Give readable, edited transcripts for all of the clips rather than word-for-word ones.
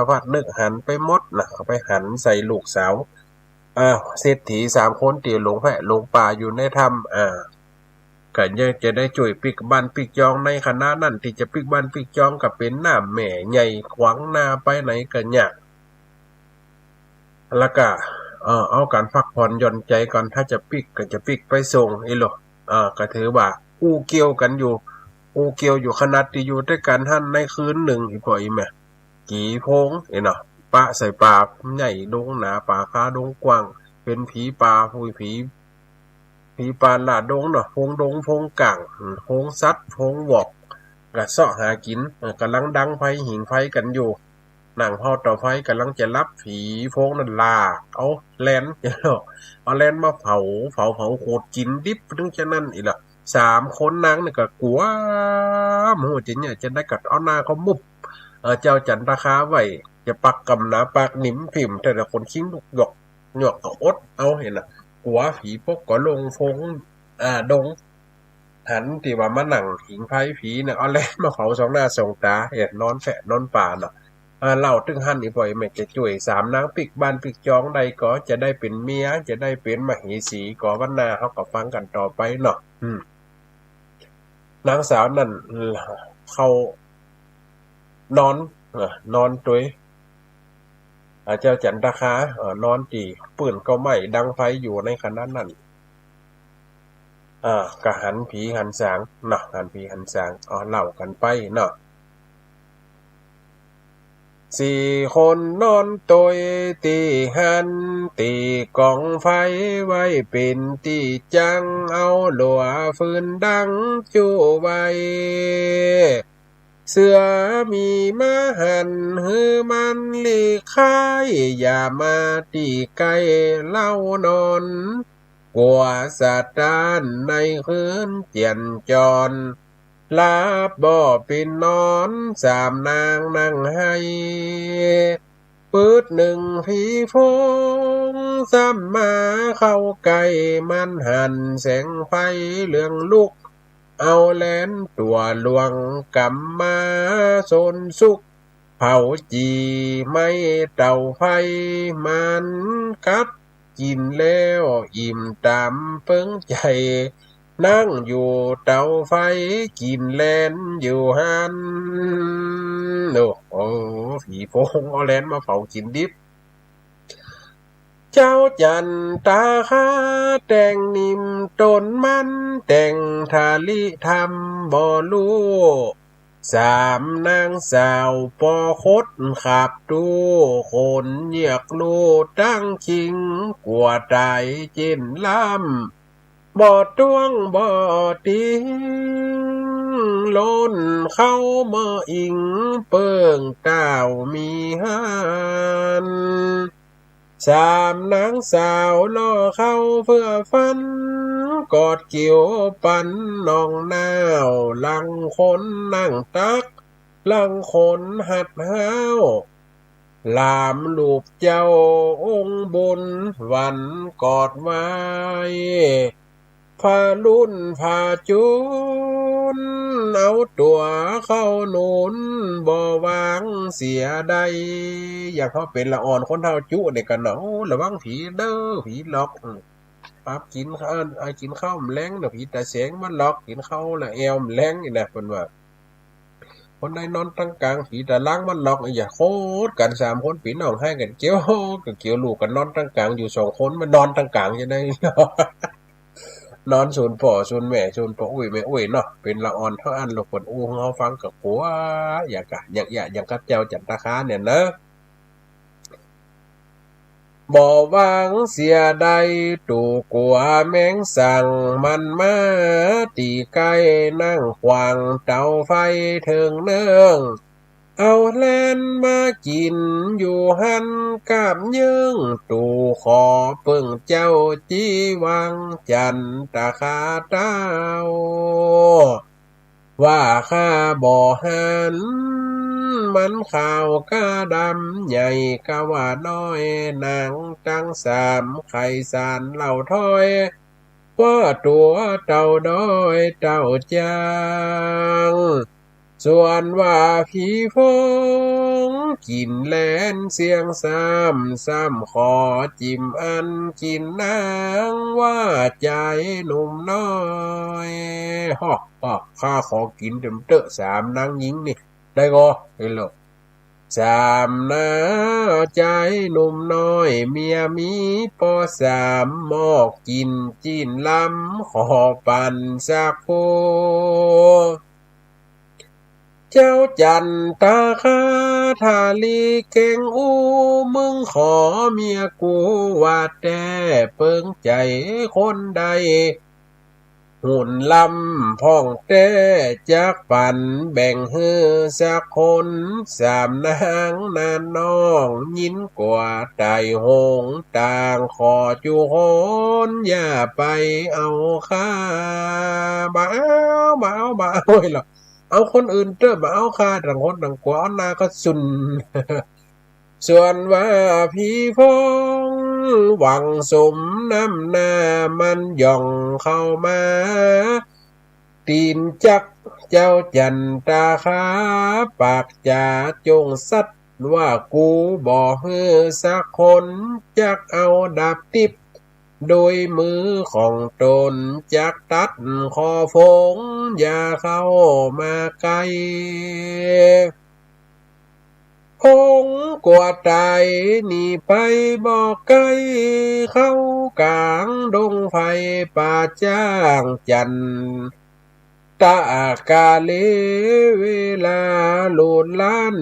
วัดนึกหันไปหมดนะเอาไปหันใส่ลูกสาวเศรษฐี3 คนที่หลงแพะหลงป่าอยู่ในถ้ำก็ยังจะได้ช่วยปิกบ้านปิกจองในคณะนั่นที่จะปิกบ้านปิกจองก็เป็นหน้าแม่ใหญ่ขวางหน้าไปไหนก็ยากแล้วก็เอาการพักผ่อนหย่อนใจก่อนถ้าจะปิกก็จะปิกไปส่งอีหลอก็ถือว่าอู้เกี่ยวกันอยู่อู้เกี่ยวอยู่ขนาดที่อยู่ด้วยกันท่านในคืนหนึ่งอีพ่ออีแม่กี่พงเนาะปะใส่ป่าใหญ่ดงหนาป่าคาดงกว้างเป็นผีป่าผีปานลาดดงเนาะพงดงพงก่างพงซัดพงวอกกะเสาะหากินกำลังดังไฟหิงไฟกันอยู่หนังพอต่อไฟกำลังจะรับผีพงนั่นลาเอาแลนเอาแลนมาเผาโคตรกินดิบถึงจะนั่นอีละ3 คนนางนี่ก็กลัวโมโหจริงเนี่ยจะได้กัดเอาหน้าเขามุบเจ้าจันทคาไว้จะปักกำนาปากหนิมพิมพ์แต่ละคนคิ้งลูกหยอกหยอกก็อดเอาเห็นน่ะกัวผีพวกก็ลงฟงดงหันที่ว่ามานั่งหิงไผผีเนี่ยเอาแลมาเผา2 หน้า2 ตาเห็นนอนแฝะนอนป่าเนาะเล่าถึงหั่นอีพ่อยแม่จะช่วย3 นางปิกบ้านปิกจองใดก็จะได้เป็นเมียจะได้เป็นมเหสีก็วันหน้าเฮาก็ฟังกันต่อไปเนาะนางสาวนั่นเขานอนตัวยเจ้าจันทคานอนตีปืนก็ไหม้ดังไฟอยู่ในขณะนั้นก็หันผีหันสางเนาะหันผีหันสางเล่ากันไปเนาะ4 คนนอนตัวยตีหันตีกองไฟไว้เป็นตีจังเอาหลัวฟืนดังจูไว้เสือมีมาหันหือมันลีค่ายอย่ามาตีไกลเล่านอนกลัวสะตานในคืนเจียนจรลาบบ่เป็นนอน3 นางนั่งให้ปืด1 ผีโพงซ้ำมาเข้าไก่มันหันแสงไฟเหลืองลุกเอาแลนตัวลวงกำมาสนสุกเผาจีไม่เต่าไฟมันกัดกินแล้วอิ่มตามเปิ้งใจนั่งอยู่เตาไฟกินแลนอยู่หันโอ้ผีโพงเอาแลนมาเผากินดิบเจ้าจันตาคาแต่งนิ่มต้นมันแต่งทาลิทำบ่รู้3 นางสาวปอคดขับดูคนเหยียกลูตั้งชิงกลัวตายเจนล้ำบ่ตวงบ่ติงล้นเข้ามาอิงเปิงเต้ามีหัน3 นางสาวล่อเข้าเพื่อฟันกอดเกี่ยวปันนองนาวลังคนนั่งตักลังคนหัดห้าวลามลูกเจ้าองค์บุญวันกอดไว้พาลุ่นพาจุนเอาตัวเข้าหนุนบ่วางเสียใดอยากเขาเป็นละอ่อนคนเท่าจุเนี่ยกันเนาะระวังผีเด้อผีหลอกปั๊บกินข้าวกินข้าวแรงเด้อผีตาแสงมันหลอกกินข้าวละแอวแรงนี่นะเพิ่นว่าคนใดนอนตั้งกลางผีตาล้างมันหลอกอย่าโคตรกัน3 คนปีน้องให้กันเกี่ยวลูกกันนอนตั้งกลางอยู่2 คนมันนอนตั้งกลางจะได้นอนศูนย์พ่อศูนย์แม่ศูนย์พ่ออุ้ยแม่อุ้ยเนาะเป็นละอ่อนเท่าอันลูกคนอู้เฮาฟังกับผัวอย่างกับเจ้าจันทคาเนี่ยนะบ่วางเสียใดตูกลัวแมงสั่งมันมาตีไก่นั่งขวางเตาไฟเถิงเนื่องเอาแลนมากินอยู่หันกาบยึงตูขอเปิ่งเจ้าจีวังจันตะคาเต้าว่าข้าบ่หันมันข่าวกาดำใหญ่กะว่าน้อยนางตั้ง3 ไข่สารเหล่าถ้อยว่าตัวเต่าด้อยเต่าจาง ส่วนว่าผีฟงกินแลนเสียงซ้ำขอจิ้มอันกินนางว่าใจหนุ่มน้อยฮ่อข้าขอกินเต็มเตอะสามนางหญิงนี่ได้ก็เห็นหรอสามนาใจหนุ่มน้อยเมียมีปอสามหมอกกินจีนลำขอปันสักโพเจ้าจันตาคาทาลีเก่งอู้มึงขอเมียกูว่าแต่เปิงใจคนใดหุ่นลำพ่องแต่จากปันแบ่งเฮือสักคนสามนางนานน้องยินกว่าไต่หงต่างขอจูโหนอย่าไปเอาข้ามาเอาเฮ้ยหรอเอาคนอื่นเติบมาเอาข้าต่างคนต่างกว่าเอาหน้าก็สุน ส่วนว่าพี่พงหวังสมน้ำหน้ามันย่องเข้ามาตีนจักเจ้าจันตาขาปากจ่าจงสัตว์ว่ากูบ่เฮือสักคนจักเอาดาบติบโดยมือของตนจักตัดคอฟงอย่าเข้ามาใกล้พงกว่าตายหนีไปบอกไกลเข้ากลางดงไฟป่าจ้างจันตากาเลเวลาโลดล้าน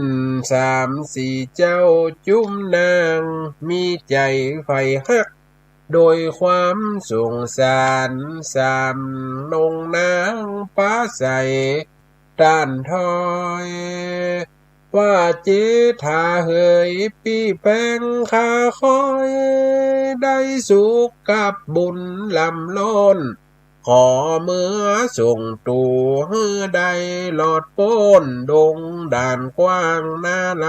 สามสี่เจ้าจุ้มนางมีใจไฟฮักโดยความสงสารสามนงนางป้าใสต้านทอยว่าเจทาเฮยปีแปงคาคอยได้สุขกับบุญลำล้นขอเมื่อส่งตูเฮือใดหลอดป้นดงด่านกว้างหน้าไหล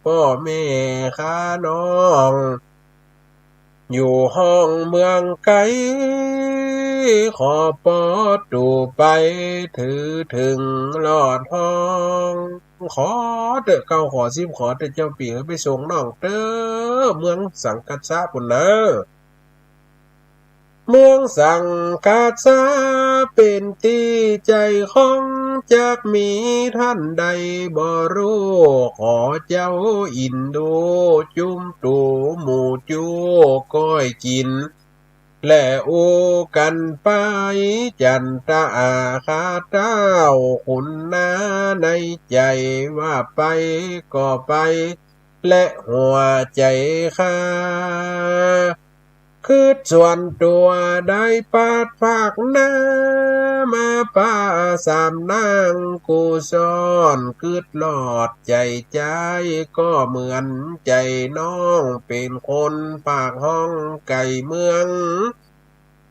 พ่อแม่ข้าน้องอยู่ห้องเมืองไกลขอปอดดูไปถือถึงหลอดห้องขอเด้อเก้าขอซิมขอแต่เจ้าปีไปส่งน้องเด้อเมืองสังกัดซะปุ่นเนอเมืองสังกัดซาเป็นที่ใจของจักมีท่านใดบ่รู้ขอเจ้าอินดูจุ้มตูหมูจูก้อยกินและโอกันไปจันตาคาเต้าคุณนาในใจว่าไปก็ไปและหัวใจข้าคือส่วนตัวได้ปาดภาคหน้ามาป้าสามนางกูซ่อนคืดหลอดใจก็เหมือนใจน้องเป็นคนปากห้องไก่เมือง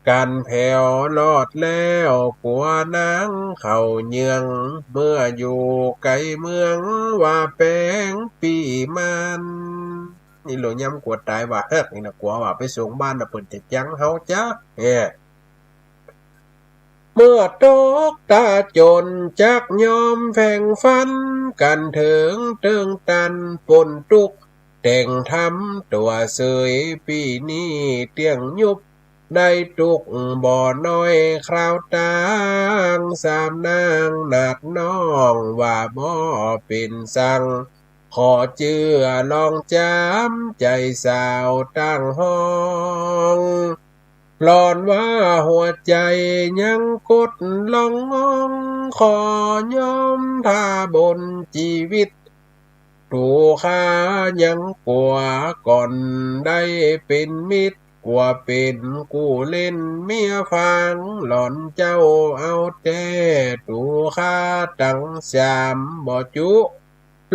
กันแผ่วลอดแล้วปัวนางเข่าเยืองเมื่ออยู่ไกลเมืองว่าแป้งปีมันนี่หลวงย้ำกวดตายว่าเฮ้ยนี่นะกลัวว่าไปส่งบ้านนะเปิ่นจะจังเฮาจ้าเมื่อตกตาจนจักยอมแฝงฟันกันเถิงเติงตันปนตุกแต่งทำตัวเสยปีนี้เตียงยุบได้ตุกบ่อน้อยคราวตางสามนางนัดน้องว่าบ่เป็นสังขอเจือลองจำใจสาวตั้งห้องหลอนว่าหัวใจยังกดลองขอยอมท่าบนชีวิตตูข้ายังกลัวก่อนได้เป็นมิตรกลัวเป็นกูเล่นเมียฟังหล่อนเจ้าเอาแต่ตูข้าตั้งสามบ่จุ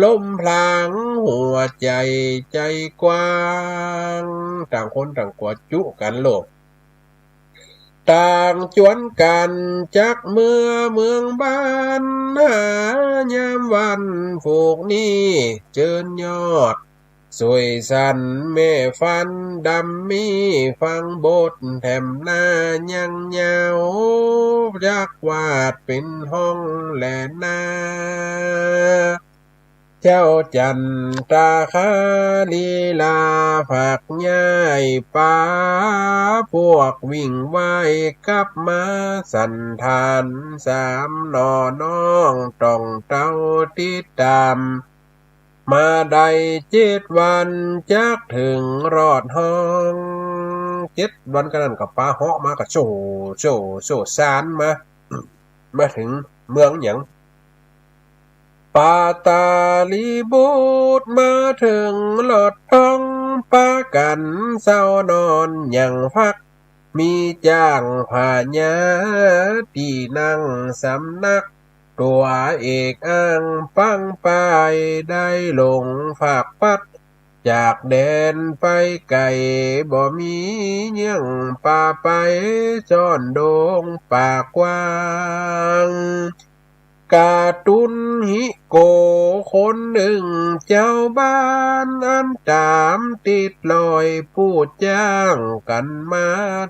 ล้มพลางหัวใจกว้างต่างคนต่างกว่าจุกันโลกต่างจวนกันจักเมืองบ้านหายามวันฝูกนี้เจิญยอด สวยสันแม่ฟันดำมีฟังบทแถมหน้ายังยาวยักวาดเป็นห้องแหลนาเจ้าจันตาคาลีลาผักย่ายป้าพวกวิ่งไหวกับมาสันทานสามนอน้องต้องเต้าติดตามมาได้7 วันจักถึงรอดห้อง7 วันกันนั่นกับป้าเหาะมากับโชซานมาถึงเมืองหยังปาตาลีบูดมาถึงหลอดท้องปากันเศร้านอนอย่างพักมีจ้างผ่าญาที่นั่งสำนักตัวเอกอ้างปังปายได้ลงฝากปัดจากแดนไปไกลบ่มีเยี่ยงป่าไปซ่อนโดงป่ากว้างการ์ตุนฮิโกคนหนึ่งเจ้าบ้านอันตามติดลอยผู้จ้างกันมา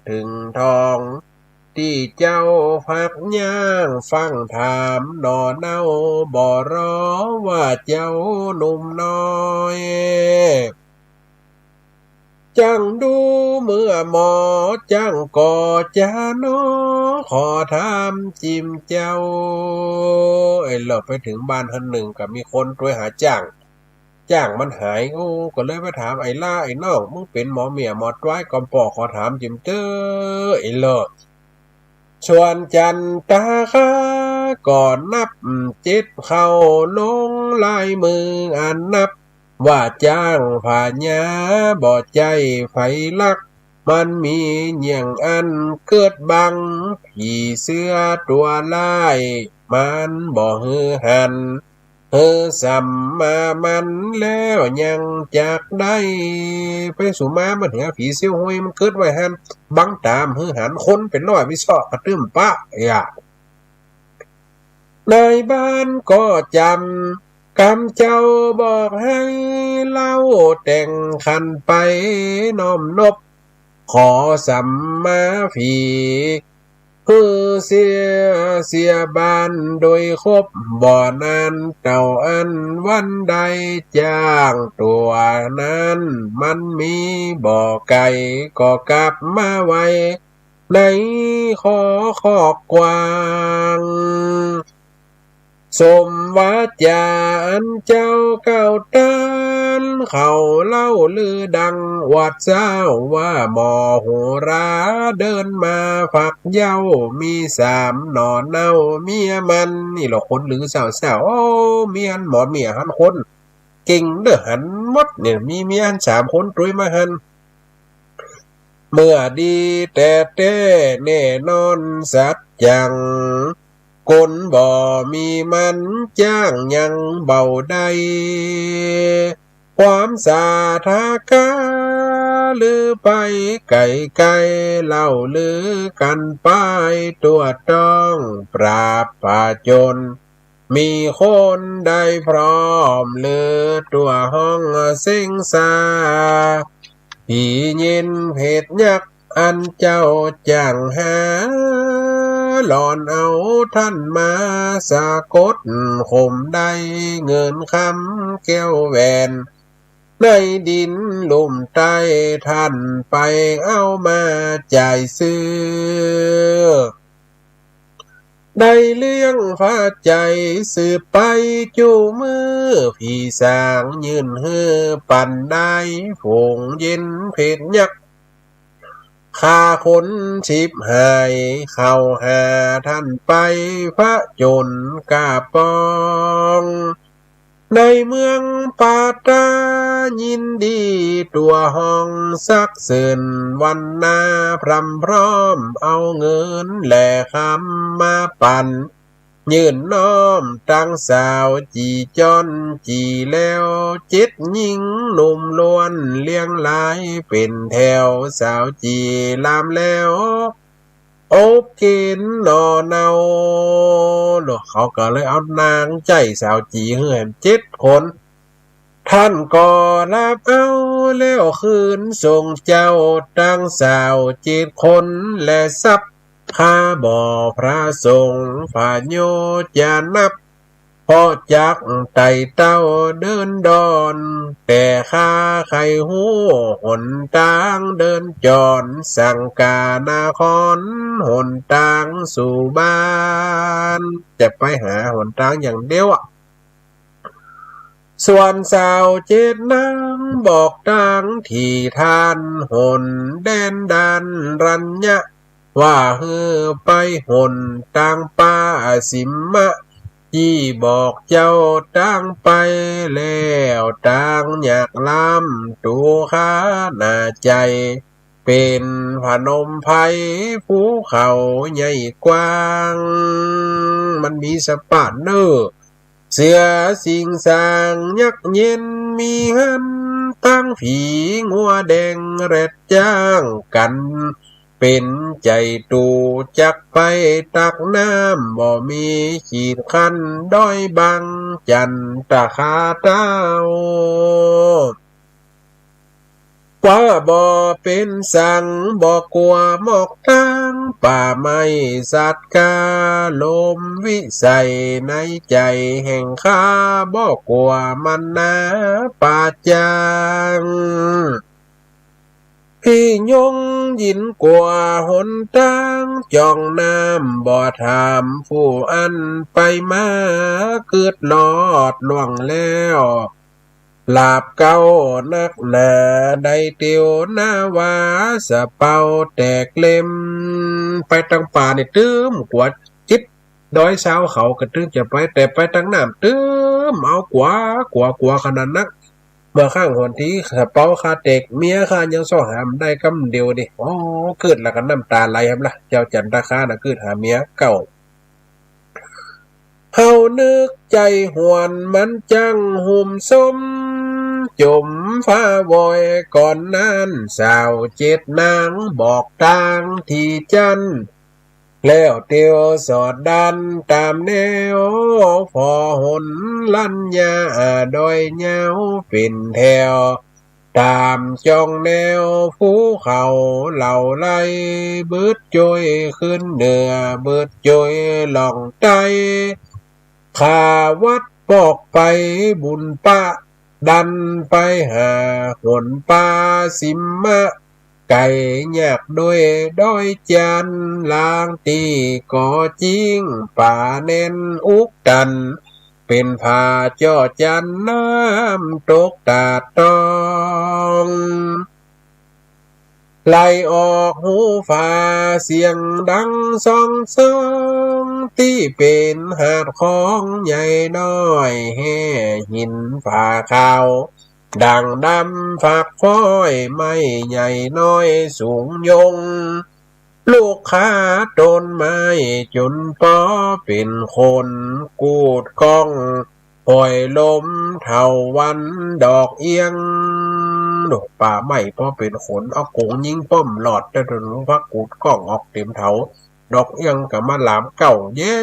ถึงทองที่เจ้าพักย่างฟังถามนอเน่าบ่รอว่าเจ้าหนุ่มน้อยจังดูเมื่อหมอจังก่อจานอขอถามจิมเจ้าเราไปถึงบ้านท่านหนึ่งกับมีคนช่วยหาจ้างมันหายก็เลยไปถามไอ้ล่าไอ้น้องมึงเป็นหมอเมียหมอต้อยกำปอขอถามจิมเจ้อไอ้เลิศชวนจันตาค่าก่อนนับ7เข้าลงลายมืออันนับว่าจ้างผ่าญาบ่ใจไฟลักมันมีเยี่ยงอันเกิดบังผีเสื้อตัวลายมันบ่ฮือหันสัมมามันแล้วยังจากได้ไปสู่มามันเหียผีเสี้ยวห้วยมันเกิดไว้หันบังตามฮือหันคนเป็นร้อยวิศอกกระตึ้มปะในบ้านก็จำกำเจ้าบอกให้เล่าแต่งขันไปน้อมนบขอสัมมาผีเสียบ้านโดยครบบ่อนานเต่าอันวันใดจ้างตัวนั้นมันมีบ่อไก่ก็กลับมาไว้ในขอกกว้างสมวาจาอันเจ้าเก่าตานเขาเล่าลือดังวัดเจ้าว่าหมอโหราเดินมาฝักเย้ามี3หนอนเน่าเมียมันนี่หรอคนหรือสาวโอ้เมียนหมอเมียหันคนเก่งเด้อหันหมดเนี่ยมีเมียหัน3คนตุยมาหันเมื่อดีแต่แน่นอนสัจจังคนบ่มีมันจ้างยังเบาได้ความสาธากาลือไปไก่เล่าลือกันไปตัวต้องปราบป่าจนมีคนได้พร้อมเลือตัวห้องเซ็งซาผียินเพชรยักษ์อันเจ้าจ้างหาหลอนเอาท่านมาสะกดข่มได้เงินคำแก้วแหวนในดินลุ่มใต้ท่านไปเอามาจ่ายซื้อได้เลี้ยงพระใจสืบไปจูมือพี่สางยืนฮือปั่นได้ฝงเย็นเพชรยักษ์ข้าคนชิบหายเข้าหาท่านไปพระจนกาปองในเมืองปาตายินดีตัวห้องสักเสินวันนาพรำพร้อมเอาเงินแหล่คำมาปั่นยืนน้อมตั้งสาวจีจอนจีแล้ว7หญิงหนุ่มล้วนเลี้ยงหลายเป็นแถวสาวจีลามแล้วอบกินนอเนาเขาก็เลยเอานางใจสาวจีเหือน7 คน ท่านก็รับเอาแล้วคืนส่งเจ้าตั้งสาว7 คนและทรัพย์ข้าบ่อพระสงฆ์ผาโยจะนับพอจักไต่เต้าเดินดอนแต่ข้าใครหูหนทางเดินจรสังกานาครหนทางสู่บ้านจะไปหาหนทางอย่างเดียวส่วนสาว7 นางบอกทางที่ท่านหนแดนดันรัญญะว่าเฮือไปหนทางป่าสิมมะที่บอกเจ้าตั้งไปแล้วตั้งอยากล้ำตัวข้าหน้าใจเป็นพนมไพรภูเขาใหญ่กว้างมันมีสปาเนอร์เสือสิงสางยักเย็นมีหันตั้งผีงัวแดงแรดจ้างกันเป็นใจตูจักไปตักน้ำบ่มีขีดคันด้อยบังจันตะคาเต้าว่าบ่เป็นสังบ่กลัวหมอกทางป่าไม้สัตว์กาลมวิสัยในใจแห่งข้าบ่กลัวมันนาป่าจางพี่ยงยินกว่าหนทางจ้องน้ำบ่ถามผู้อันไปมาเกิดลอดล่วงแล้วลาบเก้านักหนาได้เตียวหน้าวาสะเป่าแตกเล่มไปตั้งป่าในตื้มกวดจิตดอยเช้าเขากระตื้มจะไปแต่ไปตั้งน้ำตื้มเอากว่าขนาดนักเมื่อข้างหนที่สะเป่าคาเตกเมียข้ายังซ่อหามได้กำเดียวดิอ๋อเกิดแล้วก็น้ำตาไหลครับล่ะเจ้าจันทคาน่ะเกิดหาเมียเก่าเฮานึกใจหวนมันจังหุ่มสมจมฟ้าวอยก่อนนั้นสาว7 นางบอกทางที่จันแล้วเตียวสอดดันตามแนวพอหนลัญญาดอยเหงาเป็นแถวตามจ้องแนวภูเขาเหล่าไล่เบิดจอยขึ้นเหนือเบิดจอยหล่องใต้ข้าวัดปอกไปบุญปะดันไปหาหนป่าสิมมะไก่ยากด้วยด้อยจันลางตีก่อจริงป่าแน่นอุกกันเป็นผาจ่อจันน้ำตกตาตองไล่ออกหูฟ้าเสียงดังซองที่เป็นหาดของใหญ่น้อยแห่หินฝ่าขาวดังดำฝักฟ้อยไม่ใหญ่น้อยสูงยงลูกค้าต้นไม้จนป้อเป็นคนกูดกล้องปล่อยลมเท่าวันดอกเอียงดอกป่าไม้พอเป็นขนเอากงยิงป้อมหลอดแต่ถนนพักกูดกล้องออกเต็มเถาดอกเอียงกับมาหลามเก่าเย็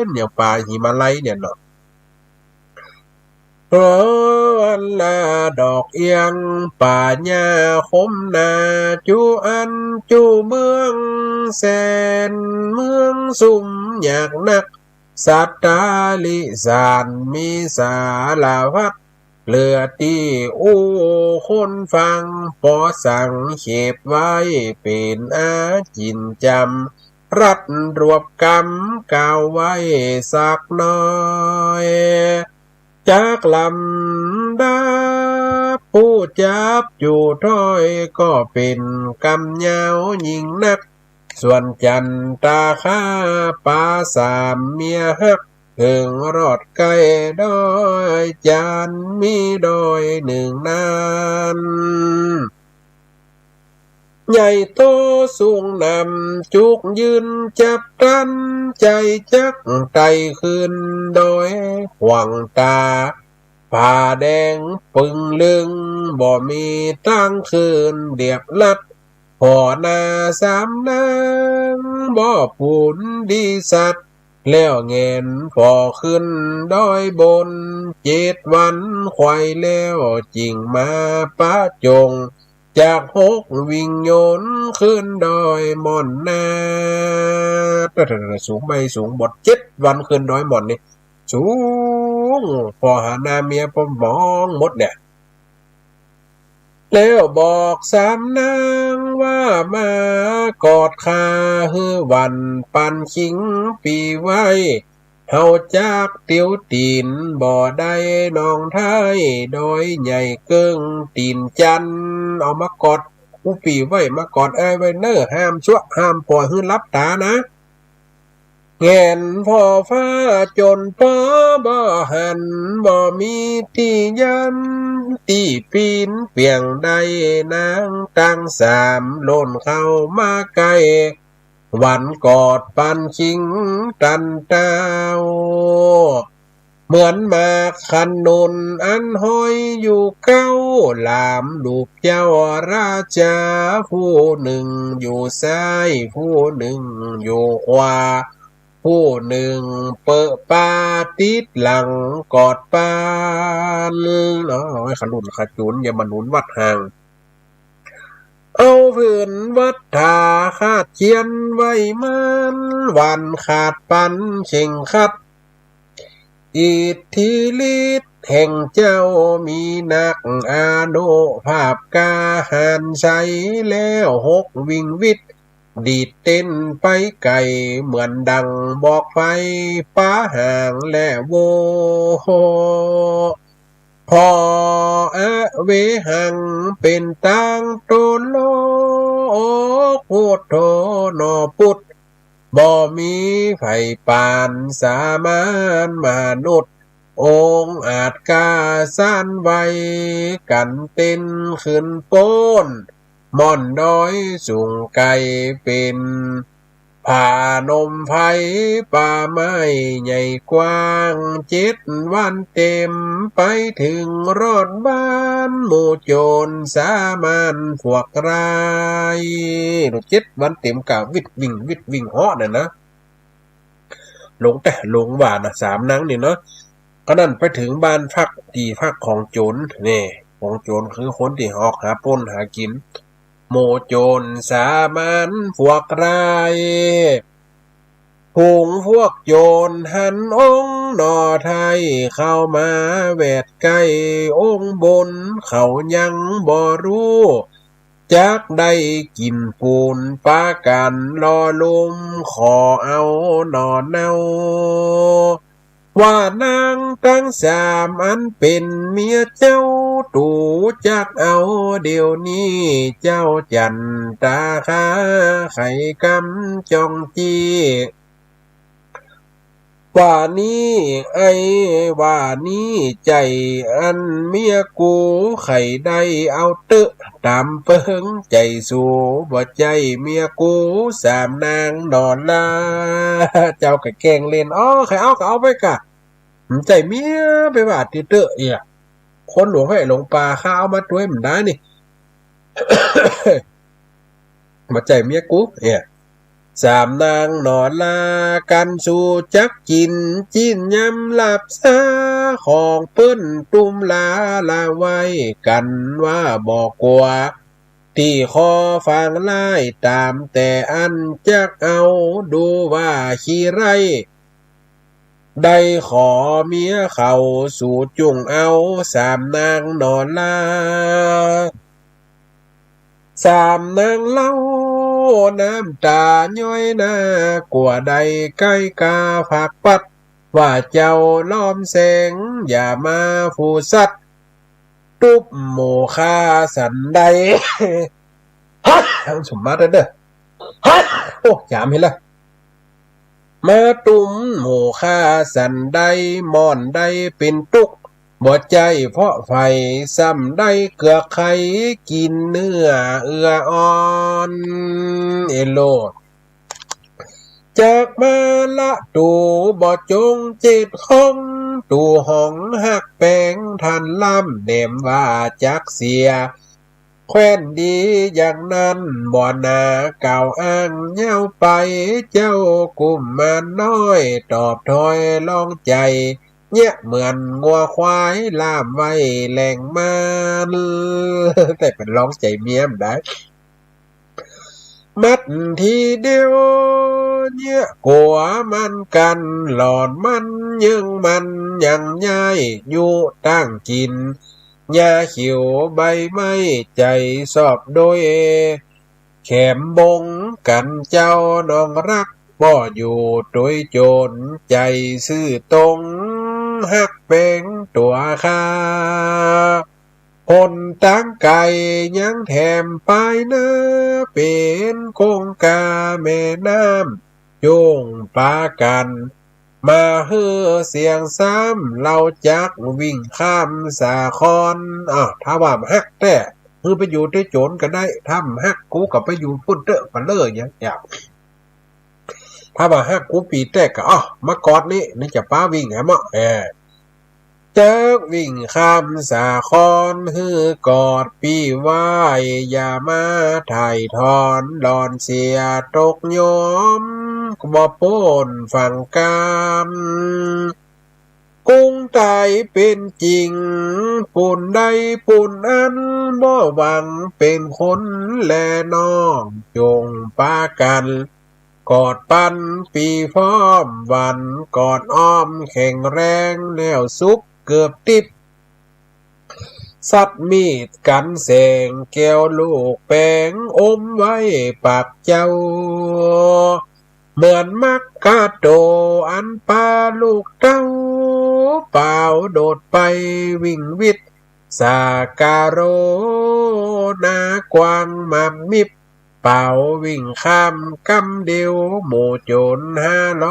นเนี่ยป่าหิมาลัยเนี่ยเนาะวันลาดอกเอียงป่าหญ้าคมนาจูอันจูเมืองแสนเมืองสุ่มอยากนักสัตตาลิสานมีสาลาวัดเลือตีอู้คนฟังพอสั่งเข็บไว้เป็นอาจินจำรัดรวบกรรมกล่าวไว้สักน้อยจากลำดาผู้จับอยู่ถ้อยก็เป็นกำยาวยิ่งนักส่วนจันตาข้าปาสามเมียฮักถึงรอดใกล้ดอยจันมีดอย1 นั้นใหญ่โตสูงนำจุกยืนจับกันใจจักไต่ขึ้นโดยหวังตาผ้าแดงปึงลึงบ่มีตั้งคืนเดียบลัดพอนา3 นางบ่ปูนดีสัตว์ แล้วเงินพอขึ้นดอยบน7 วันควายแล้วจริงมาปะจงจาก6วิ่งโยนขึ้นดอยหม่อนนาสูงไม่สูงบด7 วันขึ้นดอยหม่อนนี่สูงพอหานาเมียพอมองหมดเนี่ยแล้วบอก3 นางว่ามากอดคาฮือวันปันคิงปีไว้เฮาจากเตียวตีนบ่ได้น้องไทยโดยใหญ่เกิงตีนจันเอามากอดผู้ปีไว้มากอดไอ้ไว้เนอห้ามชั่วห้ามปล่อยฮือรับตานะแงนพ่อฟ้าจนป้อบ่หันบ่มีที่ยันตีปีนเปียงใดนางตั้ง3โลนเข้ามาใกล้วันกอดปันชิงตันเต้าเหมือนมาคันนุนอันห้อยอยู่เก้าหลามลูกเจ้าราชาผู้หนึ่งอยู่ซ้ายผู้หนึ่งอยู่ขวาผู้หนึ่งเปิดปาติดหลังกอดปานไอ้ขนุนขจุนอย่ามาหนุนวัดห่างเอาผืนวัดถาคาดเชียนไว้มันวันขาดปันเข่งคัดอิทธิฤทธิ์แห่งเจ้ามีนักอานุภาพกาหารใช้แล้ว6วิ่งวิทย์ดีดเต้นไปไกลเหมือนดังบอกไฟป้าห่างและโวพอเวหังเป็นตังโตโลกพุทโธนอพุทธบ่มีไผปานสามานมนุษย์องค์อาจกาสานไว้กันเต้นขึ้นโป้นม่อนดอยสูงไกลเป็นผ่านมไผ่ป่าไม้ใหญ่กว้าง7 วันเต็มไปถึงรอดบ้านหมู่โจรสามานพวกราย7 วันเต็มกะวิดวิ่งเหาะเนี่ยนะหลงแต่หลงว่านะ3 นางนี่เนาะก็นั่นไปถึงบ้านพักที่พักของโจรนี่ของโจรคือคนที่ออกหาปล้นหากินโมโจรสามานพวกรายหุงพวกโจรหันองค์นอไทยเข้ามาแวดใกล้องค์บนเขายังบ่รู้จักได้กินปูนปากันรอลุมขอเอานอนเนาว่านางทั้ง3อันเป็นเมียเจ้าตูจักเอาเดี๋ยวนี้เจ้าจันตาคาไข่กำจองจีว่านี้ว่านี้ใจอันเมียกูไข่ได้เอาเตอะตามเปิงใจสู่บ่ใจเมียกู3 นางนอนลาเจ้าก็แกล้งเล่นใครเอาก็เอาไปกะใจเมียไปว่าติเตอะเนี่ยคนหลวงให้หลงป่าข้าเอามาด้วยมันได้นี่ บ่ใจเมียกูเนี่ย3 นางนอนลากันสู่จักกินจิ้นยำหลับซาของเปิ้นตุ้มลาไว้กันว่าบอกกว่าที่คอฟังไล่ตามแต่อันจักเอาดูว่าขี้ไรได้ขอเมียเขาสู่จุงเอา3 นางนอนลา3 นางเล่าน้ำตาย้อยหน้ากว่าใดใกล้กาผักปัดว่าเจ้าล้อมแสงอย่ามาฟูสัตตุบหมู่ค่าสันใดทั้งสมมาตรเด้อโอ้ยามเห็นละมาตุ้มหมู่ค่าสันใดม่อนใดเป็นตุกบ่ใจเพราะไฟซ้ำได้เกือกไข่กินเนื้อเอื้ออ่อนเอโลจากมาละตูบ่จง7ของตูห้องหักแปงทันล่ำเดมว่าจักเสีย แคว้นดีอย่างนั้นบ่นากล่าวอ้างเย้าไปเจ้ากุมมารน้อยตอบถอยลองใจเนี่ยเหมือนงัวควายล่ามไว้แหล่งมันแต่เป็นร้องใจเมียมได้มัดทีเดียวเนี่ยกัวมันกันหลอนมันยังมันยังย้ายอยู่ตั้งกินหญ้าเขียวใบไม้ใจสอบโดยแขมบงกันเจ้าน้องรักบ่อยู่โดยโจรใจซื่อตรงหักแปงตัวข้าคนตั้งไก่ยังแถมไปนะเป็นคงกาแม่น้ำโยงปากันมาเฮือเสียงซ้ำเราจักวิ่งข้ามสาครถ้าว่าฮักแต่คือไปอยู่ด้วยโจรก็ได้ทำฮักกูกับไปอยู่พุ่นเตอะปะเลออย่างถ้าว่าฮักกูปีแต่ก็มากอดนี่จะป้าวิ่งฮะมั้งเจ้าวิ่งข้ามสาครฮือกอดปีไหวอย่ามาถ่ายทอนหลอนเสียตกยอมบ่โป้นฝั่งกามกุ้งตายเป็นจริงปุ่นใดปุ่นอันบ่หวังเป็นคนแลน้องจงปากันกอดปันปีพร้อมวันกอดอ้อมแข็งแรงแนวซุกเกือบติดสัตว์มีดกันแสงแก้วลูกแป้งอมไว้ปากเจ้าเหมือนมักกาโตอันปาลูกเต้าเป่าโดดไปวิ่งวิทสาการโรนากวางมามิบเป่าวิ่งข้ามกำเดียวหมู่โจร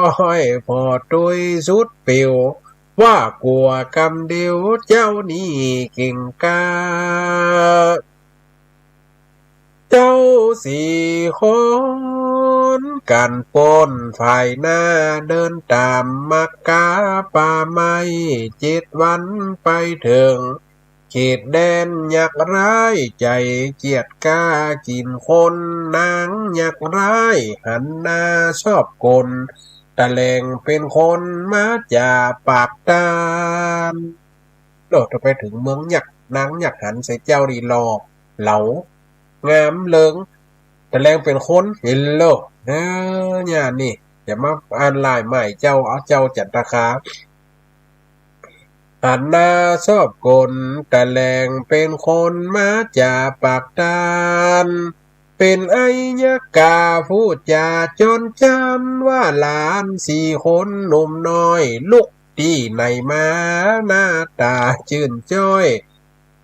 500พอตุยสุดปิวว่ากลัวกำเดียวเจ้านี่เก่งกาเจ้า4 คนกันปนฝ่ายหน้าเดินตามมักกาป่าไม้7 วันไปถึงเขตแดนยักร้ายใจเกียดกากินคนนางยักร้ายหันหน้าชอบกลตะแลงเป็นคนมาจากปากตานโดดไปถึงเมืองยักนางยักหันใส่เจ้าดีรอเหลางามเลิงตะแลงเป็นคนเห็นโลกเนี่ยนี่อย่ามาอ่านลายใหม่เจ้าเอาเจ้าจัดราคาหันหน้าชอบกลตะแลงเป็นคนมาจากปากตานเป็นไอ้ยักกาพูดจาจนจำว่าหลาน4 คนหนุ่มน้อยลุกที่ไหนมาหน้าตาชื่นจ้อย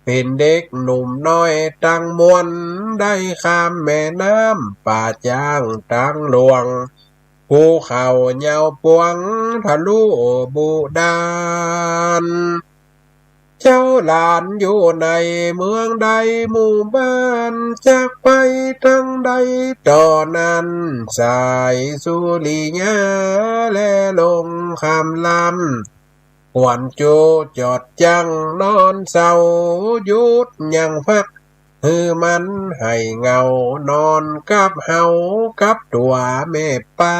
เป็นเด็กหนุ่มน้อยตั้งมวลได้ข้ามแม่น้ำป่าจ้างตั้งหลวงภูเขาเหยาปวงทะลุบูดานเจ้าหลานอยู่ในเมืองใดหมู่บ้านจากไปทั้งใดต่อนั้นสายสุริยาและลงคำลำหวนโจจอดจังนอนเศร้ายุดยังพักมันให้เงานอนกับเฮากับตัวแม่ป้า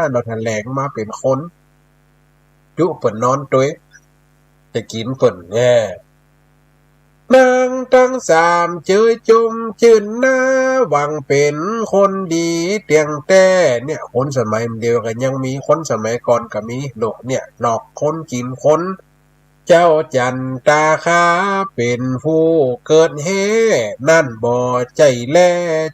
เราแถลงมาเป็นคนยุเปิ่นนอนตัวจะกินเปิ่นนางทั้ง3เจยจมจื่นหน้าหวังเป็นคนดีเตียงแต่เนี่ยคนสมัยเดียวกันยังมีคนสมัยก่อนก็มีโลกเนี่ยหลอกคนกินคนเจ้าจันตาคาเป็นผู้เกิดเฮนั่นบ่ใจแล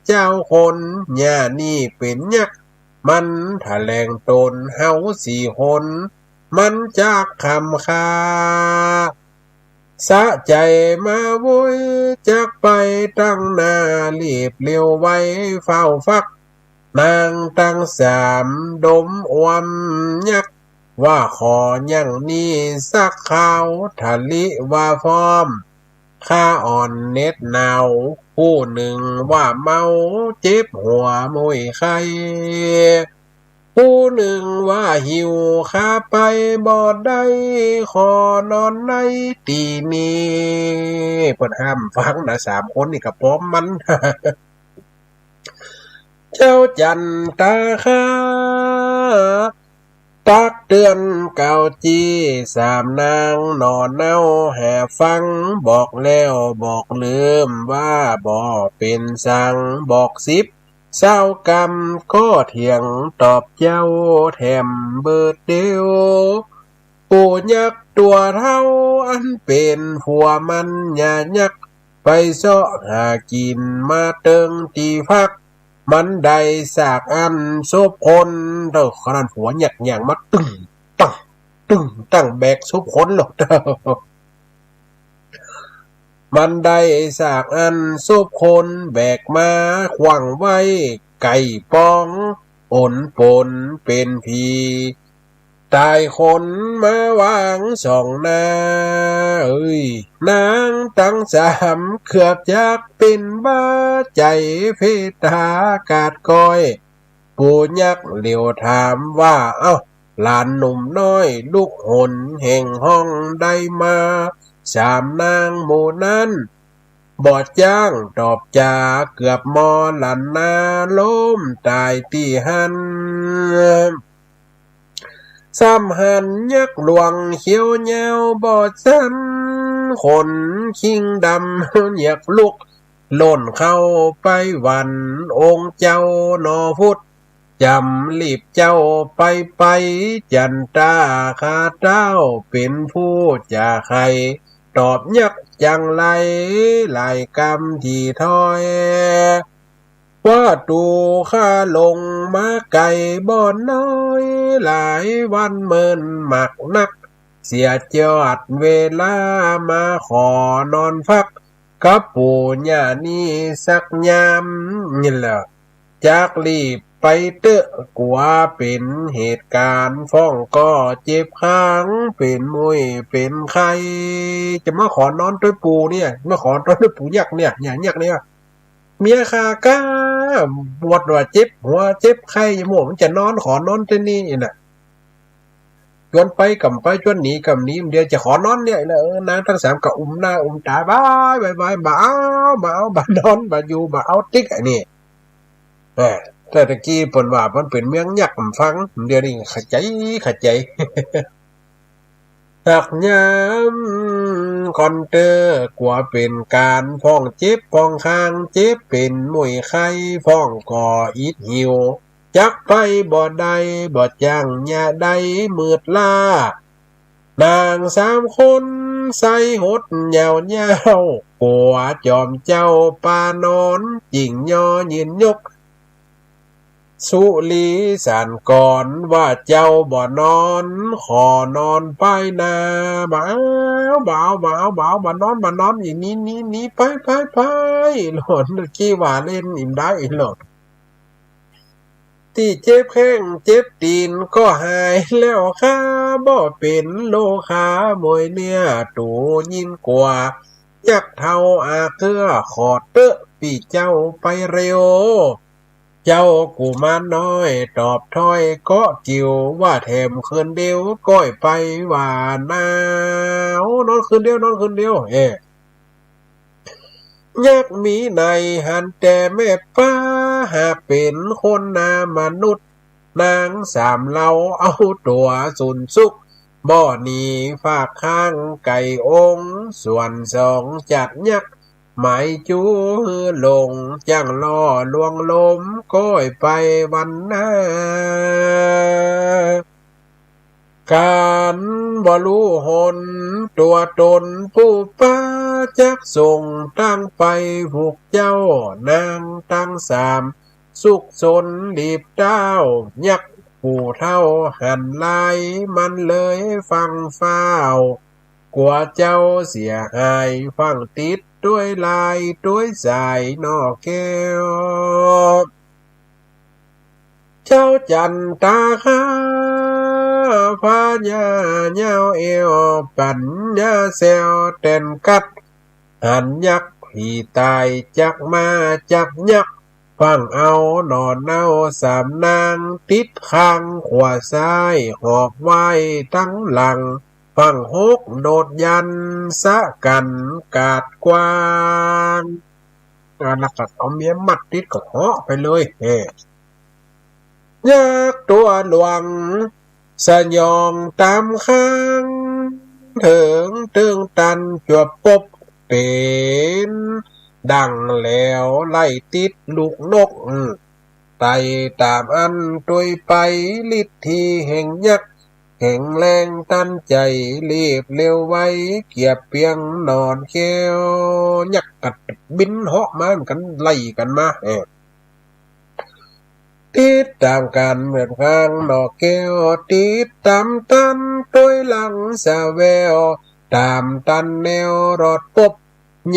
เจ้าคนย่านี่เป็นยักษ์มันแถลงตนเฮา4 คนมันจากคำคาสะใจมาโวยจากไปตั้งหน้ารีบเลี้ยวไว้เฝ้าฟักนางตั้ง3ดมอวมยักว่าขออย่างนี้สักข่าวทะลิว่าฟอมข้าอ่อนเน็ดหนาวผู้หนึ่งว่าเมาเจ็บหัวมวยไข้ ผู้หนึ่งว่าหิวข้าไปบ่ได้ขอนอนในตีนี้เพิ่นห้ามฟังนะ3 คนนี่ก็พร้อมมัน เจ้าจันตาข้าตักเตือนเก่าจี3 นางนอนเน่าแห่ฟังบอกแล้วบอกลืมว่าบ่เป็นสังบอก10 20 กรรมก็เถียงตอบเจ้าแถมเบิดเดียวปู่ยักษ์ตัวเท่าอันเป็นผัวมันอย่ายักไปเสาะหากินมาเติงตีพักมันได้สากอันโซบคนเด้อขนาดหัวหยักอย่างมาตึงตั้งตึงตั้งแบกซุบคนหรอกเด้อมันได้สากอันโซบคนแบกมาขวางไว้ไก่ปองอนปนเป็นผีตายคนมาวาง2 หน้านางตั้ง3เขือบยักเป็นบ้าใจเพตากาดก้อยปู่ยักษ์เหลียวถามว่าเอ้าหลานหนุ่มน้อยลูกหนแห่งห้องได้มา3 นางหมู่นั้นบอดจ้างตอบจาเกือบมอหลันนาล้มตายตีหันหันยักหลวงเขียวเหยาวบอดสันขนคิงดำอยากลุกหล่นเข้าไปวันองค์เจ้านอพุทธจำรีบเจ้าไปจันตาข้าเจ้าเป็นผู้จะใครตอบยักจังไรหลายกรรมที่ถ้อยว่าตูข้าลงมาไก่บ่อนน้อยหลายวันเมินหมักนักเสียจอดเวลามาขอนอนพักกับปู่ย่านี่สักยามนี่แหละจากรีบไปเตอะกลัวเป็นเหตุการณ์ฟ้องก็เจ็บค้างเป็นมุยเป็นใครจะมาขอนอนด้วยปู่เนี่ยมาขอนอนด้วยปู่ยักษ์เนี่ยอย่างยักษ์เนี่ยเมียคาก้าปวดว่าเจ็บหัวเจ็บไข้ยหมูมันจะนอนขอนอนที่นี่น่ะชวนไปกำไปชวนหนีกำนี้เดี๋ยวจะขอนอนเนี่ยนะนางทั้ง3ก็อุ้มหน้าอุ้มตาบายบ่เอาบ่นอนบ่อยู่บ่เอาติ๊กอันนี้แต่ตะกี้เพิ่นว่ามันเป็นเมืองยักษ์ฟังเดี๋ยวนี้เข้าใจหักยามคอนเตอร์กว่าเป็นการฟ้องเจ็บฟ้องข้างเจ็บเป็นมวยไข้ฟ้องก่ออิดหิวจักไปบ่ได้บ่จ้างยาใดมืดล่านาง3 คนใส่หดยาวกัวจอมเจ้าปานอนจิงยอยืนยกสุลีสานก่อนว่าเจ้าบ่นอนขอนอนไปนาบ่นอนอย่างนี้ไปหล่นกี้ว่าเล่นอิ่มได้หลอดที่เจ็บแข้งเจ็บตีนก็หายแล้วข้าบ่เป็นโลคามวยเนี่ยตูยินกว่ายักเท่าอาเกือขอดเตอะปีเจ้าไปเร็วเจ้ากูมาน้อยตอบถ้อยก็จิวว่าแถมคืนเดียวก้อยไปว่าหนาวนอนคืนเดียวยักมีในหันแต่แม่ป้าหากเป็นคนนามนุษย์นาง3เราเอาตัวสุนสุกบ่อนีฝากข้างไก่องส่วน2จัดยักหมายจูลงจังล่อลวงลมก้อยไปวันหน้าการบ่รู้หนตัวตนผู้ป้าจักส่งตั้งไปผูกเจ้านางตั้ง3สุขสนรีบเต้ายักผู้เท่าหันลายมันเลยฟังฟ้าวกลัวเจ้าเสียหายฟังติดด้วยลายด้วยสายนอกแก้วเจ้าจันตาข้าพาญาเย้าเอวปัญญาเซลเต้นกัดหันยักผีตายจักมาจักยัก ฟังเอานอนเน่าสามนางติดข้างขวาซ้ายหอบไว้ตั้งหลังฟังหกโดดยันสะกันกาดกวางแล้วก็เอาเมียมัดติดกับเหาะไปเลยยากตัวหลวงสยองตามข้างถึงตึงตันจวบปบเป็นดังแล้วไล่ติดลูกนกไต่ตามอันตุยไปลิดทีแห่งยักษ์แห่งแรงตั้นใจรีบเร็วไว้เกียบเปียงนอนเขี้ยวยักษ์กัดบินเหาะมากันไล่กันมาติดตามกันเหมือนข้างนอกแก้วติดตามตันตุยหลังสะแววตามตันแนวรอดปบ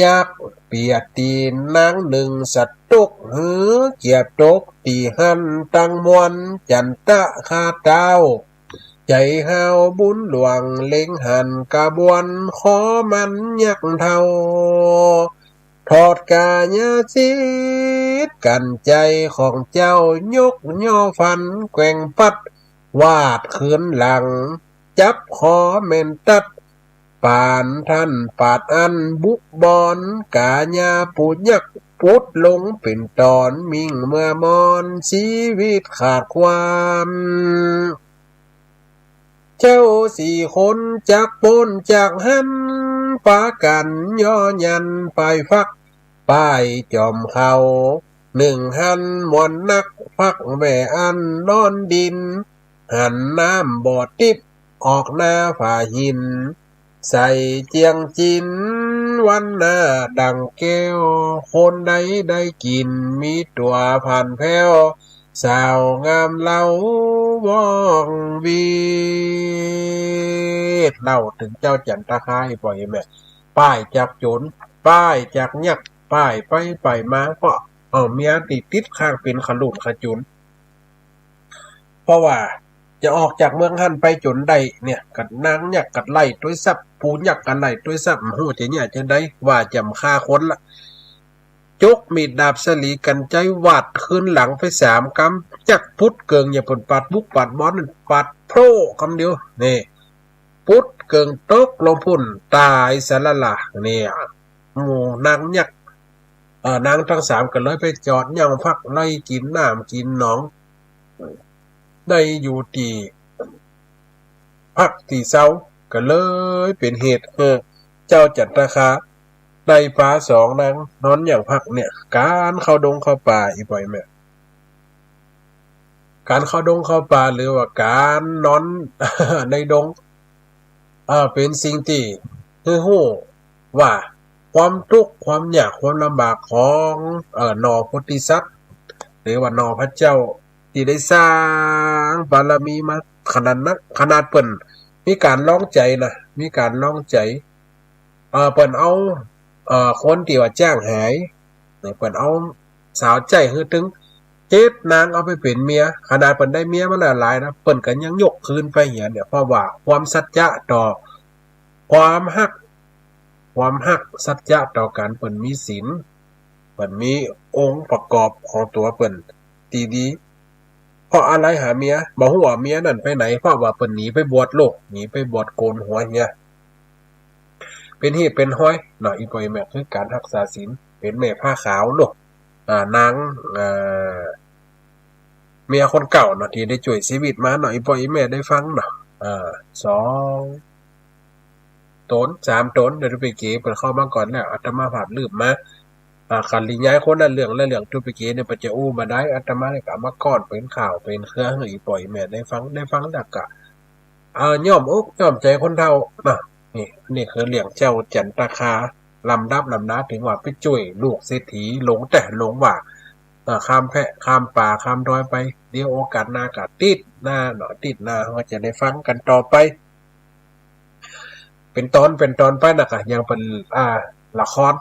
ยักษ์เปียตีนนางหนึ่งสัตตุกหือเกียบตกตีหันตั้งมวนจันตะคาเต้าใจหาวบุญหลวงเล็งหันกระบวนขอมันยักเท่าทอดกายจิตกันใจของเจ้ายกย่อฟันแกว่งปัดวาดคืนหลังจับคอเมนตัดปานท่านปาดอันบุกบอนกาญาปูยักพุดลงเป็นตอนมิ่งเมื่อมอนชีวิตขาดความเจ้าสี่คนจากปนจากหันปากันย่อยันไปฟักป้ายจอมเขาหนึ่งหันมวนนักพักแม่อันนอนดินหันน้ำบอดติบออกหน้าฝ่าหินใส่เจียงจินวันหน้าดังแก้วคนใดได้กินมีตัวผ่านแพ้วสาวงามเล่าวองวีเล่าถึงเจ้าจันทคายปล่อยแม่ป้ายจากโจรป้ายจากยักษ์ป้ายไปมาก็เอาเมียติดข้างเป็นขลุ่นขจุนเพราะว่าจะออกจากเมืองหันไปจนได้เนี่ยกัดนางยักกัดไล่ด้วยซับปูยักกันไล่ด้วยซับหูจะเนี่ยจะได้ว่าจำฆ่าคนละจกมีดดาบสลีกันใจวาดขึ้นหลังไป3 กำจักพุทธเกิงอย่าผลปัดบุกปัดบอนปัดโพร่คำเดียวนี่พุทธเกิงตกลงพุ่นตายสละละเนี่ยหมู่นางยักนางทั้ง3กันเลยไปจอดย่องพักไล่กินน้ำกินหนองได้อยู่ที่พักที่เศร้าก็เลยเป็นเหตุเจ้าจันทคาได้ฟ้า2นางนอนอย่างพักเนี่ยการเข้าดงเข้าป่าอีบ่อยแม่การเข้าดงเข้าป่าหรือว่าการนอน ในดงเป็นสิ่งที่ฮู้ว่าความทุกข์ความยากความลำบากของนอโพธิสัตว์หรือว่านอพระเจ้าที่ได้สร้างบารมีมาขนาดนั้นขนาดเปิ้นมีการลองใจนะมีการลองใจเปิ้นเอาคนที่ว่าจ้างหายเปิ้นเอาสาวใจคือถึง7 นางเอาไปเป็นเมียขนาดเปิ้นได้เมียมาหลายนะเปิ้นก็ยังยกคืนไปเหียเนี่ยเพราะว่าความสัจจะต่อความฮักสัจจะต่อกันเปิ้นมีศีลเปิ้นมีองค์ประกอบของตัวเปิ้นดีเพราะอะไรหาเมียบ่ฮู้ว่าเมียนั่นไปไหนเพราะว่าเปิ้นหนีไปบวชโลกหนีไปบวชโกนหัวเฮียเป็นเหตุเป็นห้อยเนาะอีปอยแม่คือการรักษาศีลเป็นแม่ผ้าขาวเนาะนางเมียคนเก่าเนาะที่ได้ช่วยชีวิตมาเนาะอีปอยแม่ได้ฟังเนาะ2 ตน 3 ตนเดี๋ยวไปเก๋เพิ่นเข้ามาก่อนแล้วอาตมาภาพลืมมาคันลิย้ายคนละเรื่องทุกไปเก๋เนี่ยปัจจะอู้มาได้อาตมาได้ก็มาก่อนเป็นข่าวเป็นเครือให้อีปอยแม่ได้ฟังแล้วก็ย่อมอกย่อมใจคนเฒ่าเนาะนี่คือเรื่องเจ้าจันทคาลำดับถึงว่าไปช่วยลูกเศรษฐีหลงว่าข้ามแพะข้ามป่าข้ามดอยไปเดี๋ยวโอกาสหน้าก็ติดหน้าเนาะติดหน้าเราจะได้ฟังกันต่อไปเป็นตอนไปนะก็ยังเป็นละคร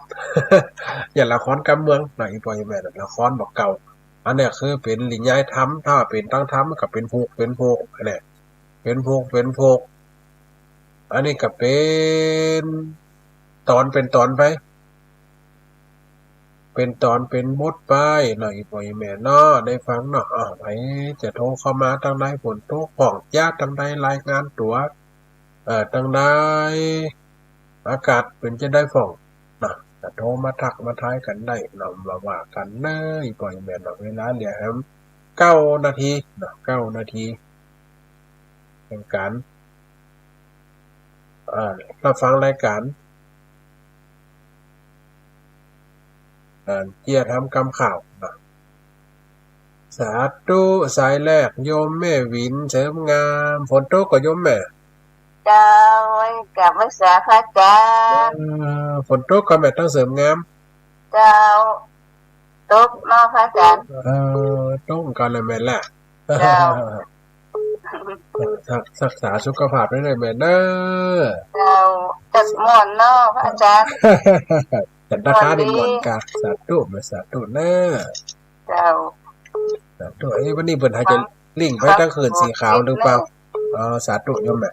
อย่างละครการเมืองหน่อยอีกบ่แม่นละครบอกเก่าอันนี้คือเป็นลิย้ายธรรมถ้าเป็นตั้งธรรมก็เป็นพวกอันนี้เป็นพวกอันนี้ก็เป็นตอนไป เป็นตอนเป็นบทไปหน่อยปล่อยแม่เนาะได้ฟังเนาะไปจะโทรเข้ามาทางใดฝนตกของญาติทางใดรายงานตัวทางใดอากาศเป็นจะได้ฟ้องนะจะโทรมาทักมาทายกันได้นำมาว่ากันเลยปล่อยแม่เนาะเวลาเหลือ9 นาทีเนาะ9 นาทีเป็นการรับฟังรายการเที่ยทำกำข่าวนะสาธุสายแรกโยมแม่วินเสริมงามฝนตกก็โยมแม่เจ้ากับภาษาพระอาจารย์ฝนตกก็แม่ต้องเสริมงามเจ้าตกเนาะพระอาจารย์ต้องกันเลยแม่แหละเจ้ารักษาสุขภาพได้เลยแม่เนอะเจ้าจัดหมอนเนาะพระอาจารย์จัดราคาในหมอนกาสาธุแม่สาธุเนอะเจ้าสาธุวันนี้เพิ่นหาจะลิงก์ไปทั้งคืนสีขาวหรือเปล่าสาธุโยมแม่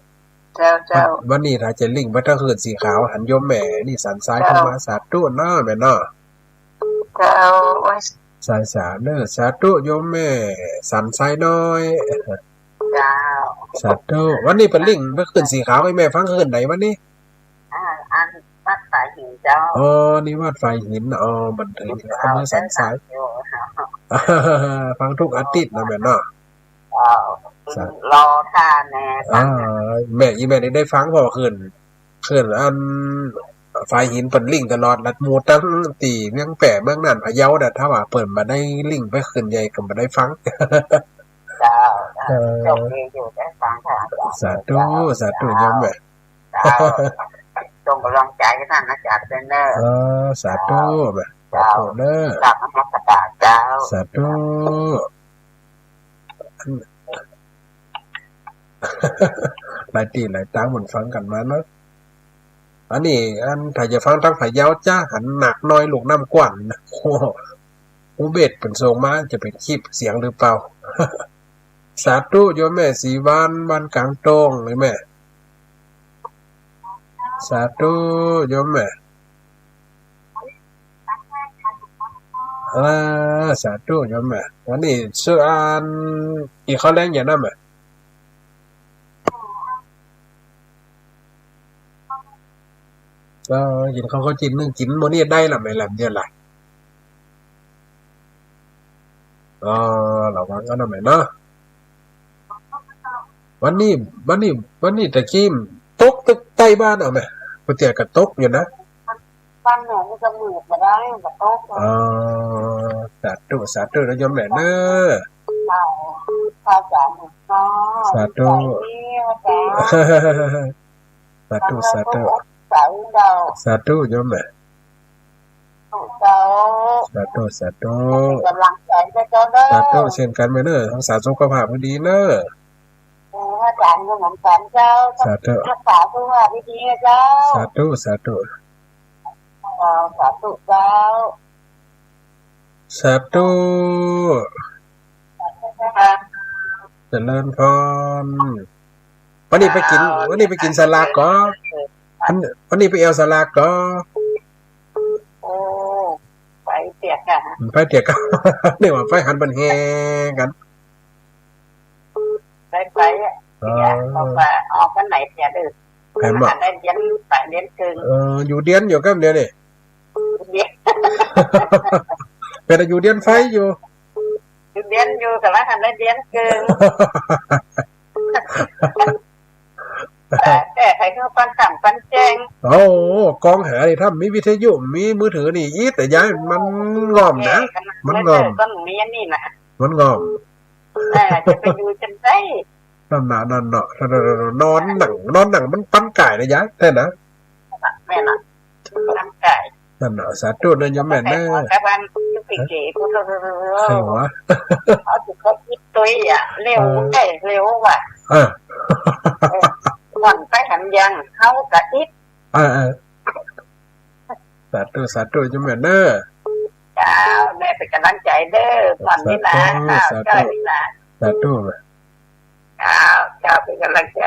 เจ้าวันนี้ถ้าจะลิงก์ไปทั้งคืนสีขาวหันโยมแม่นี่สันซ้ายเข้ามาสาธุเนาะแม่เนาะเจ้าสายสาเนอะสาธุโยมแม่สันซ้ายน้อยเจ้าสาธุวันนี้เป็นลิงก์ไปคืนสีขาวให้แม่ฟังคืนไหนวันนี้อันวัดสายหินเจ้านี่วัดไฟหินบันเทิงเข้ามาสันซ้ายฟังทุกอาทิตย์นะแม่เนาะรอท่าแน่แม่แม่ได้ฟังพอคืนอันไฟหินเปิดลิงตลอดลัดมูตั้งตีเมืองแปะเมืองนั่นพะเยาน่ะถ้าว่าเปิดมาได้ลิงไปคืนใหญ่ก็บ่ได้ฟังจบดีอยู่ได้ฟังค่ะสาธุโยมแม่ส่งกำลังใจให้ท่านอาจารย์เนอร์สาธุแม่สาธุเด้อจากนักปราชญ์เจ้าสาธุหลายตีหลายตาหมุนฟังกันมาเนาะอันนี้ถ้าจะฟังทั้งพะเยาจ้าหันหนักน้อยลูกน้ำกวนนะโอ้เบ็ดเป็นทรงมาจะเป็นคลิปเสียงหรือเปล่าสาธุโยมแม่สีวันบ้านกลางตงเลยแม่สาธุโยมแม่สาธุโยมแม่วันนี้ชื่ออีกข้อแรงอย่างนั้นแม่กินเขากินนึงกินโมนี่ได้ละไม่ละเดียวละระวังกันนะแม่เนาะวันนี้ตะกี้ตกตึกใต้บ้านเอาแม่พอเตียกับตกอยู่นะบ้านหนูมันจะหมืดมาได้กับตกสาธุนะโยมแม่เนอะพระอาจารย์สาธุสาธุสาธุโยมแม่สาธุกำลังใจให้เจ้าเด้อสาธุเช่นกันแม่เนอะรักษาสุขภาพให้ดีเนอะอาจารย์ก็เหมือนกันเจ้าสาธุรักษาสุขภาพดีๆเจ้าสาธุสาธุเจ้าสาธุเจริญพรวันนี้ไปกินสลากก็วันนี้ไปเอาสลากก็ไปเตียกกันนี่ว่าไปหันบันแฮกันไปออกกันไหนเตียดื้อได้เรียนไปเรียนกึ่งอยู่เดียนอยู่ก็เดียวนี่เป็นอยู่เดียนไฟอยู่เรียนอยู่แต่ว่าได้เรียนกึ่งแต่ใครเข้าปั้นขันปั้นแจ้งกองหานี่ถ้ามีวิทยุมีมือถือนี่อีแต่ย้ายมันงอมนะมันงอมต้นมีอันนี้นะมันงอมจะไปอยู่จนได้นั่นเนาะนอนหนังมันปั้นไก่นะย้ายแต่นะแม่น่ะปั้นไก่นั่นเนาะสาธุนะยมแม่เด้อแต่วันปีเก๋พูดใช่วะเขาคิดตัวเร็วเร็วว่ะก่อนไปหันยังเขากะอิดสาธุยมแม่เด้อเจ้าแม่เป็นกำลังใจเด้อก่อนนี้นะเจ้านี่นะสาธุเจ้าเป็นกำลังใจ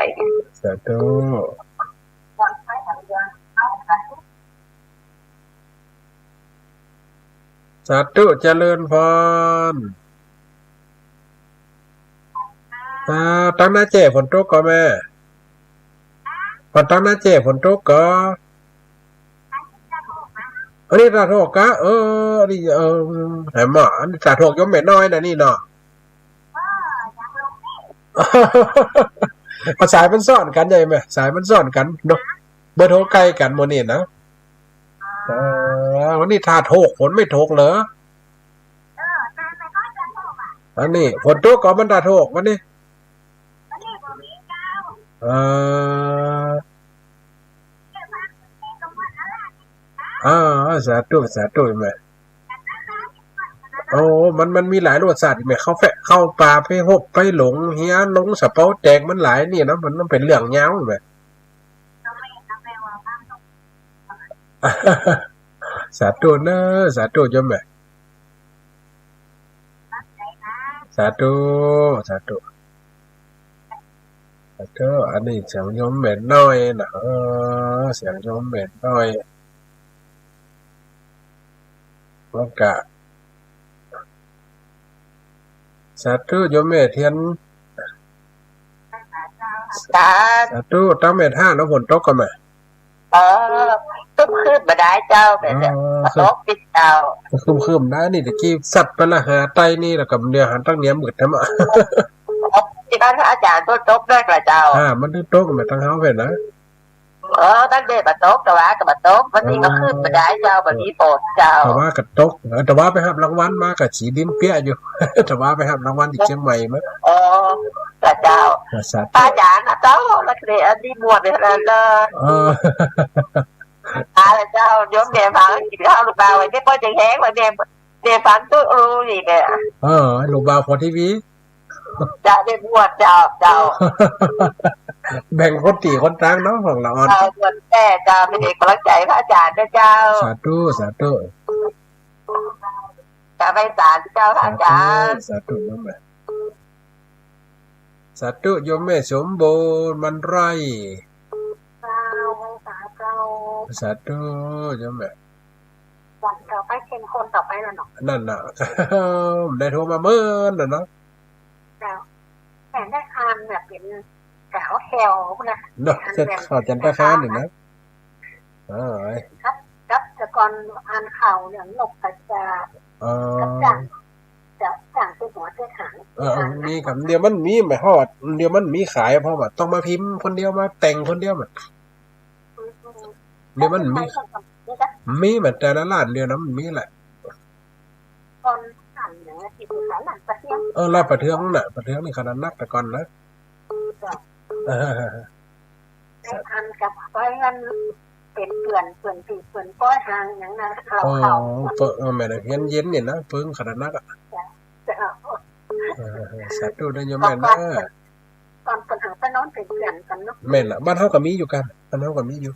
สาธุก่อนไปหันยังเขากะอิด สาธุเจริญพรตั้งหน้าเจ้ฝนตกก็แม่พอตั้งหน้าเจ้ฝนตกก็อันนี้ตาโทกกะนี่แหมอันนี้ตาโทกยมแม่น้อยนะนี่เนาะสายมันซ่อนกันใช่ไหมสายมันซ่อนกันเนาะเบอร์โทรใกล้กันโมนี่นะวันนี้ทาโทกฝนไม่โทกเหรออันนี้ฝนตกก็มันตาโทกวันนี้สาธุสาธุแม่โอ้มันมีหลายรสชาติแม่เข้าแฝะเข้าป่าไปหบไปหลงเฮียหลงสะเปาแตกมันหลายนี่นะมันเป็นเรื่องยาวแม่สาธุเนอะสาธุโยมแม่สาธุสาธุสาธุอันนี้เสียงโยมแม่น้อยนะเสียงโยมแม่น้อยมันกะสาธุโยมแม่เทียนสาธุตั้งแม่ท่าแล้วฝนตกก็แม่ตุ้มขึ้นมาได้เจ้าแบบนี้มาตกปิดเจ้าคืมนะนี่ตะกี้สัตว์ไปละหาไตนี่แล้วกับเนื้อหันตั้งเนี้ยหมึกทำอ่ะที่บ้านอาจารย์ตัวตกด้วยกระเจ้ามันตกมาตั้งเฮาเห็นนะตั้งเด็กมาตกแต่ว่ากับมาตกวันนี้ก็ขึ้นมาได้เจ้าวันนี้โปรดเจ้าแต่ว่ากับตกแต่ว่าไปหับรางวัลมากับสีดินเปี้ยอยู่แต่ว่าไปหับรางวัลที่เชียงใหม่มั้ยกระเจ้าอาจารย์นะเจ้าแล้วเรียนดีหมดเลยอะไรเจ้าโยมแม่ฟังกินข้าวลูกบ่าวไว้ที่พ่อจะแห้งไว้แม่ฟังตู้นี่เนี่ยลูกบ่าวพอทีวีจะได้บวชเจ้าแบ่งคนตีคนตั้งเนาะของเราอ่อนคนแก่เจ้าเป็นเด็กกำลังใจพระอาจารย์นะเจ้าสาธุสาธุจะไปศาลเจ้าพระอาจารย์สาธุโยมแม่สาธุโยมแม่สมบูรณ์มันไรสาธุโยมแม่วันต่อไปเป็นคนต่อไปแล้วเนาะนั่นน่ะได้โทรมาเมื่อน่ะเนาะแต่ได้คานแบบเป็นแถวแถวนะเนาะเสร็จข่าวจันทคานหนึ่งนะครับแต่ก่อนอ่านข่าวเนี่ยหลบกับจ่างตัวหัวตัวหางมีคำเดียวมันมีไม่ฮอดเดียวมันมีขายเพราะว่าต้องมาพิมพ์คนเดียวมาแต่งคนเดียวมันเดี๋ยวมันมีเหมือนแต่ละร้านเดียวนะมันมีแหละตอนอ่านอย่างนี้ที่ขายหลังประเทืองลาดประเทืองน่ะประเทืองนี่ขนาดนักแต่ก่อนนะอันกับไว้งั้นเป็นเปลื่อนป้อยหางอย่างนั้นแม่เย็นเนี่ยนะเพิ่งขนาดนักอ่ะสาธุได้โยมแม่นะตอนปัญหาไปนอนเป็นเปลื่อนกันเนาะแม่ละบ้านเฮาก็มีอยู่กันบ้านเฮาก็มีอยู่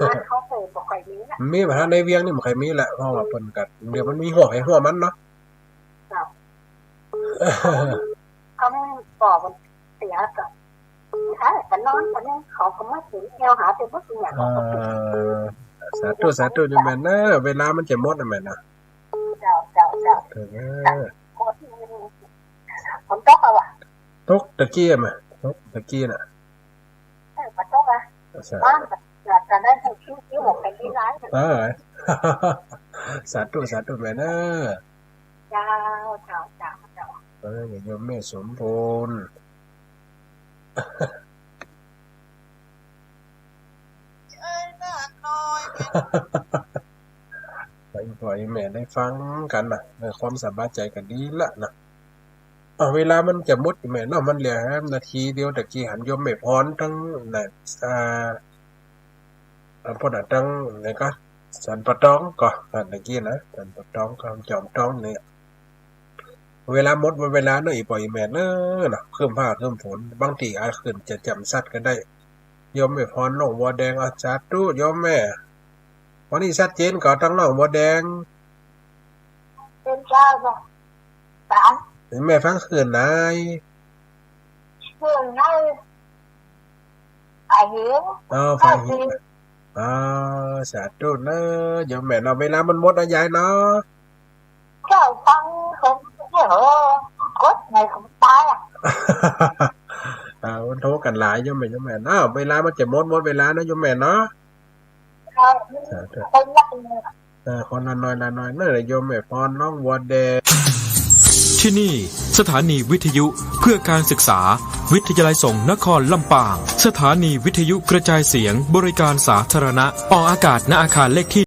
บ้านเขาเคยบอกใครมีแหละมีมาในเวียงนี่บ่ใครมีแหละเพราะว่าเพิ่นก็เดี๋ยวมันมีหัวให้หัวมันเนาะเขาไม่บอกมันเสียกับแต่นอนกันเนี่ยเขาก็มาถึงแนวหาเป็นพวกอย่างสาธุโยมแม่นะเวลามันจะหมดน่ะแม่นะเจ้าผมตกเอาอ่ะตกตะกี้มั้ยตกตะกี้น่ะมาตกอ่ะบ้านจะได้ให้คิ้วหมกเป็นที่ร้ายสาธุแม่นะเจ้าโยมแม่สมบูรณ์ปล่อยแม่ได้ฟังกันนะความสบายใจกันดีละนะเวลามันจะหมดแม่เนาะมันเหลือนาทีเดียวตะกี้หันโยมแม่พรทั้งน่ะพอตั้งไหนก็สันปะตองก็ตะกี้นะสันปะตองก็จอมตองเนี่ยเวลาหมดเวลาเนาะอีปล่อยแม่เนาะเคลื่อนผ้าเคลื่อนฝนบางทีอาจขึ้นจะจำสัตว์กันได้โยมแม่พรน้องบัวแดงอาจารย์ตู้โยมแม่วันนี้ชัดเจนก็ตั้งน้องบัวแดงเป็นเจ้าบ่ตาแม่ฟังคืนนายคืนนายไอ้หิวฟังหิว อ๋อสาธุเนอะโยมแม่เนาะเวลามันหมดนะยายเนาะ ก็ฟังคนเดี๋ยวกดไงผมตายอ่ะ มันโทรกันหลายโยมแม่เนาะเวลามันจะหมดเวลานะโยมแม่เนาะสาธุ คนยักษ์ คนละน้อยเนอะโยมแม่พรน้องวัวแดง ที่นี่สถานีวิทยุเพื่อการศึกษาวิทยาลัยสงฆ์นครลำปางสถานีวิทยุกระจายเสียงบริการสาธารณะออกอากาศณอาคารเลขที่